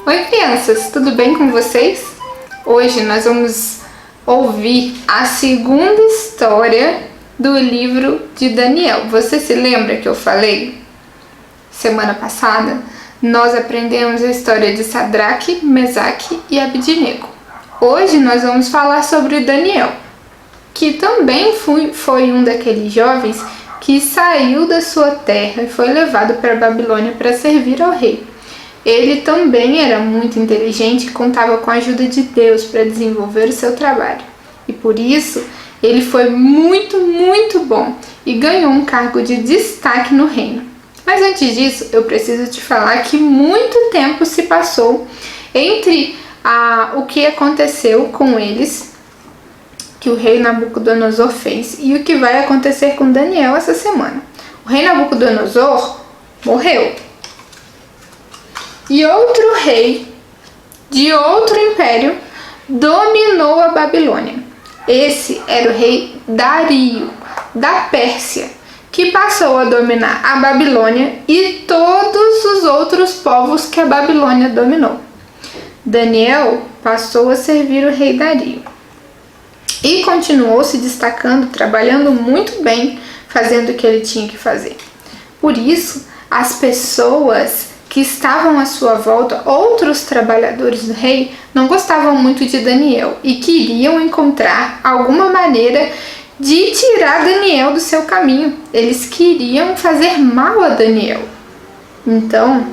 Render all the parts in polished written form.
Oi crianças, tudo bem com vocês? Hoje nós vamos ouvir a segunda história do livro de Daniel. Você se lembra que eu falei semana passada? Nós aprendemos a história de Sadraque, Mesaque e Abednego. Hoje nós vamos falar sobre Daniel, que também foi um daqueles jovens que saiu da sua terra e foi levado para a Babilônia para servir ao rei. Ele também era muito inteligente e contava com a ajuda de Deus para desenvolver o seu trabalho. E por isso, ele foi muito bom e ganhou um cargo de destaque no reino. Mas antes disso, eu preciso te falar que muito tempo se passou entre o que aconteceu com eles, que o rei Nabucodonosor fez, e o que vai acontecer com Daniel essa semana. O rei Nabucodonosor morreu. E outro rei de outro império dominou a Babilônia. Esse era o rei Dario, da Pérsia, que passou a dominar a Babilônia e todos os outros povos que a Babilônia dominou. Daniel passou a servir o rei Dario e continuou se destacando, trabalhando muito bem, fazendo o que ele tinha que fazer. Por isso, as pessoas que estavam à sua volta, outros trabalhadores do rei, não gostavam muito de Daniel e queriam encontrar alguma maneira de tirar Daniel do seu caminho. Eles queriam fazer mal a Daniel. Então,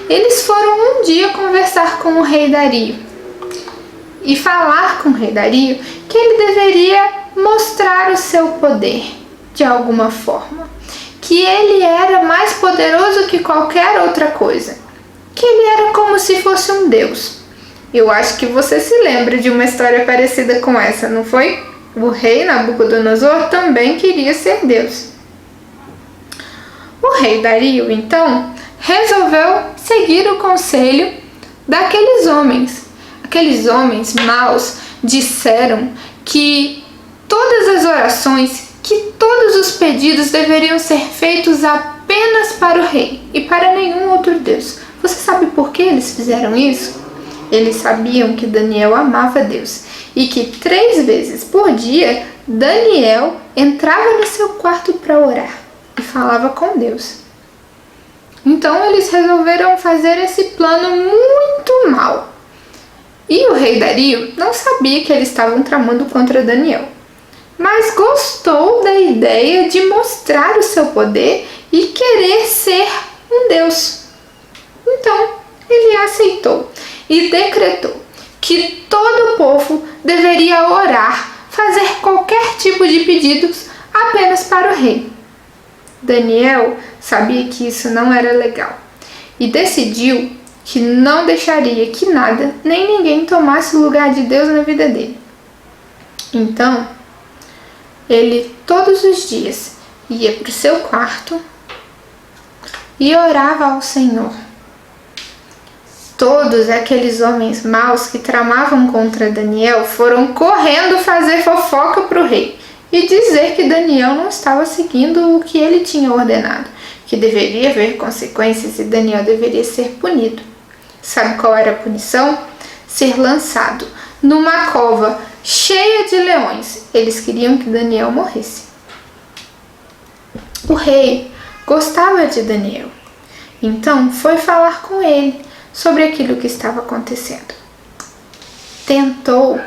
eles foram um dia conversar com o rei Dario e falar com o rei Dario que ele deveria mostrar o seu poder de alguma forma, que ele era mais poderoso que qualquer outra coisa, que ele era como se fosse um deus. Eu acho que você se lembra de uma história parecida com essa, não foi? O rei Nabucodonosor também queria ser Deus. O rei Dario, então, resolveu seguir o conselho daqueles homens. Aqueles homens maus disseram que todas as orações, que todos os pedidos deveriam ser feitos apenas para o rei e para nenhum outro Deus. Você sabe por que eles fizeram isso? Eles sabiam que Daniel amava Deus e que 3 vezes por dia Daniel entrava no seu quarto para orar e falava com Deus. Então eles resolveram fazer esse plano muito mal. E o rei Dario não sabia que eles estavam tramando contra Daniel, mas gostou da ideia de mostrar o seu poder e querer ser um deus. Então, ele aceitou e decretou que todo o povo deveria orar, fazer qualquer tipo de pedidos apenas para o rei. Daniel sabia que isso não era legal e decidiu que não deixaria que nada nem ninguém tomasse o lugar de Deus na vida dele. Então, ele todos os dias ia para o seu quarto e orava ao Senhor. Todos aqueles homens maus que tramavam contra Daniel foram correndo fazer fofoca para o rei e dizer que Daniel não estava seguindo o que ele tinha ordenado, que deveria haver consequências e Daniel deveria ser punido. Sabe qual era a punição? Ser lançado numa cova cheia de leões. Eles queriam que Daniel morresse. O rei gostava de Daniel, então foi falar com ele sobre aquilo que estava acontecendo. Tentou,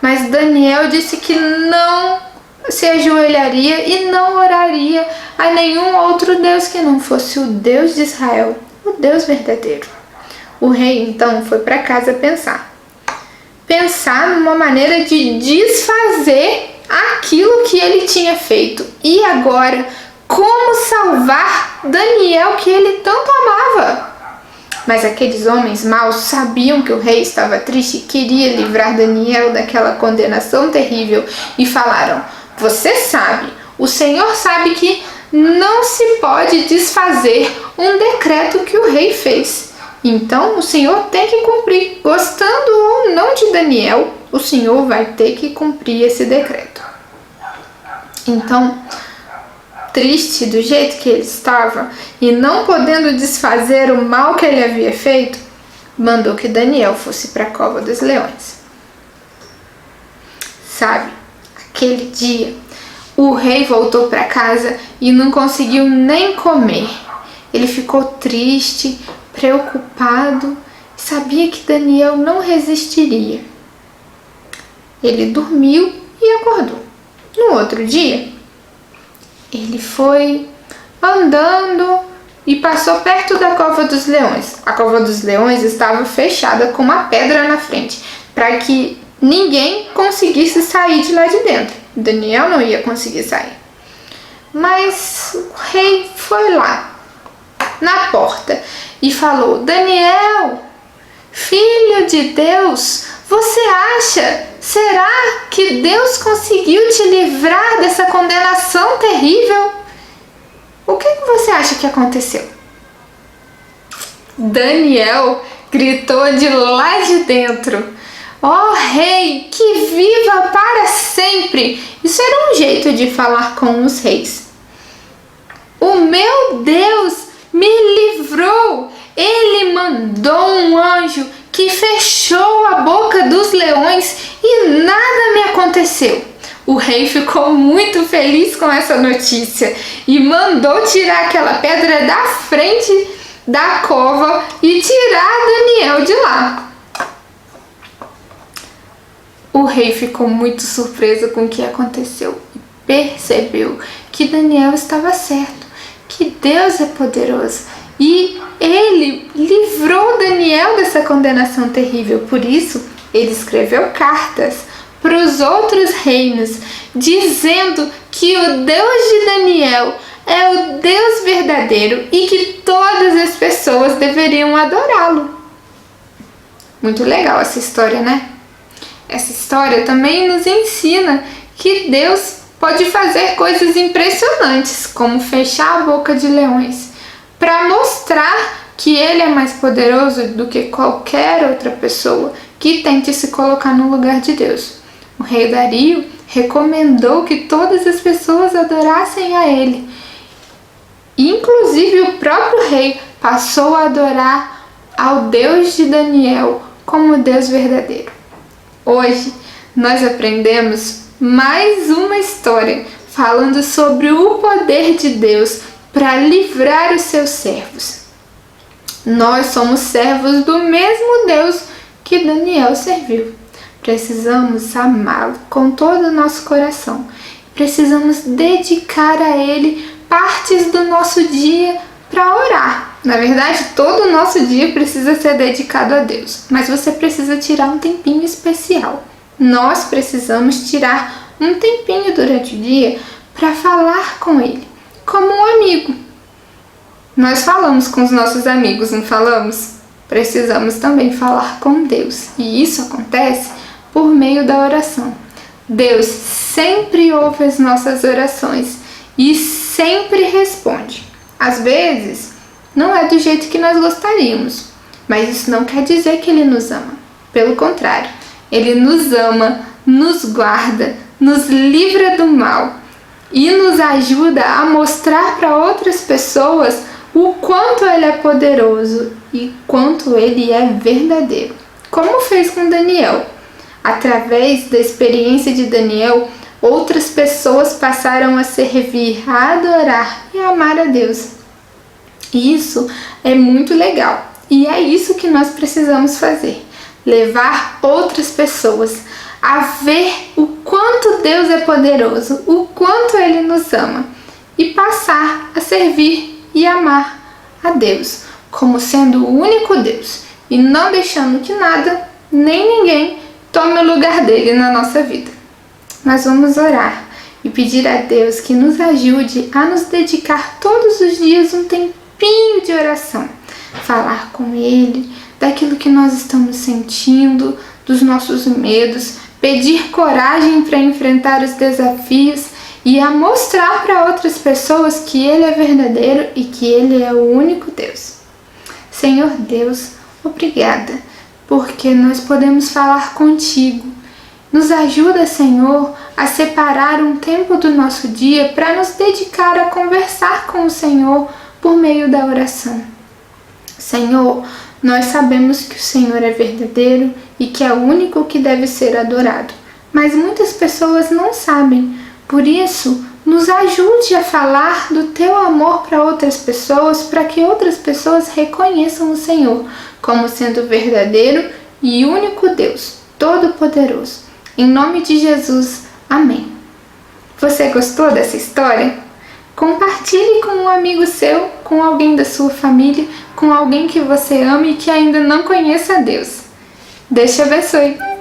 mas Daniel disse que não se ajoelharia e não oraria a nenhum outro Deus que não fosse o Deus de Israel, o Deus verdadeiro. O rei então foi para casa pensar numa maneira de desfazer aquilo que ele tinha feito. E agora, como salvar Daniel que ele tanto amava? Mas aqueles homens maus sabiam que o rei estava triste e queria livrar Daniel daquela condenação terrível e falaram: você sabe, o Senhor sabe que não se pode desfazer um decreto que o rei fez. Então o Senhor tem que cumprir, gostando ou não de Daniel, o Senhor vai ter que cumprir esse decreto. Então triste do jeito que ele estava e não podendo desfazer o mal que ele havia feito, mandou que Daniel fosse para a cova dos leões. Sabe, aquele dia, o rei voltou para casa e não conseguiu nem comer. Ele ficou triste, preocupado, sabia que Daniel não resistiria. Ele dormiu e acordou. No outro dia, ele foi andando e passou perto da cova dos leões. A cova dos leões estava fechada com uma pedra na frente, para que ninguém conseguisse sair de lá de dentro. Daniel não ia conseguir sair. Mas o rei foi lá, na porta, e falou: Daniel, filho de Deus, você acha? Será que Deus conseguiu te livrar dessa condenação terrível? O que você acha que aconteceu? Daniel gritou de lá de dentro: ó rei, que viva para sempre! Isso era um jeito de falar com os reis. O meu Deus me livrou! Ele mandou um anjo que fechou a boca dos leões e nada me aconteceu. O rei ficou muito feliz com essa notícia e mandou tirar aquela pedra da frente da cova e tirar Daniel de lá. O rei ficou muito surpreso com o que aconteceu e percebeu que Daniel estava certo, que Deus é poderoso e ele livrou Daniel dessa condenação terrível. Por isso, ele escreveu cartas para os outros reinos, dizendo que o Deus de Daniel é o Deus verdadeiro e que todas as pessoas deveriam adorá-lo. Muito legal essa história, né? Essa história também nos ensina que Deus pode fazer coisas impressionantes, como fechar a boca de leões, para mostrar que Ele é mais poderoso do que qualquer outra pessoa que tente se colocar no lugar de Deus. O rei Dario recomendou que todas as pessoas adorassem a Ele. Inclusive o próprio rei passou a adorar ao Deus de Daniel como Deus verdadeiro. Hoje nós aprendemos mais uma história falando sobre o poder de Deus para livrar os seus servos. Nós somos servos do mesmo Deus que Daniel serviu. Precisamos amá-lo com todo o nosso coração. Precisamos dedicar a Ele partes do nosso dia para orar. Na verdade, todo o nosso dia precisa ser dedicado a Deus, mas você precisa tirar um tempinho especial. Nós precisamos tirar um tempinho durante o dia para falar com Ele, como um amigo. Nós falamos com os nossos amigos, não falamos? Precisamos também falar com Deus, e isso acontece por meio da oração. Deus sempre ouve as nossas orações e sempre responde. Às vezes, não é do jeito que nós gostaríamos, mas isso não quer dizer que Ele nos ama. Pelo contrário, Ele nos ama, nos guarda, nos livra do mal e nos ajuda a mostrar para outras pessoas o quanto Ele é poderoso e quanto Ele é verdadeiro. Como fez com Daniel. Através da experiência de Daniel, outras pessoas passaram a servir, a adorar e a amar a Deus. Isso é muito legal e é isso que nós precisamos fazer. Levar outras pessoas a ver o quanto Deus é poderoso, o quanto Ele nos ama e passar a servir e amar a Deus como sendo o único Deus e não deixando que nada nem ninguém tome o lugar dele na nossa vida. Nós vamos orar e pedir a Deus que nos ajude a nos dedicar todos os dias um tempinho de oração. Falar com Ele daquilo que nós estamos sentindo, dos nossos medos, pedir coragem para enfrentar os desafios e a mostrar para outras pessoas que Ele é verdadeiro e que Ele é o único Deus. Senhor Deus, obrigada, porque nós podemos falar contigo. Nos ajuda, Senhor, a separar um tempo do nosso dia para nos dedicar a conversar com o Senhor por meio da oração. Senhor, nós sabemos que o Senhor é verdadeiro e que é o único que deve ser adorado, mas muitas pessoas não sabem. Por isso, nos ajude a falar do teu amor para outras pessoas, para que outras pessoas reconheçam o Senhor como sendo verdadeiro e único Deus, Todo-Poderoso. Em nome de Jesus, amém. Você gostou dessa história? Compartilhe com um amigo seu, com alguém da sua família, com alguém que você ama e que ainda não conheça a Deus. Deus te abençoe!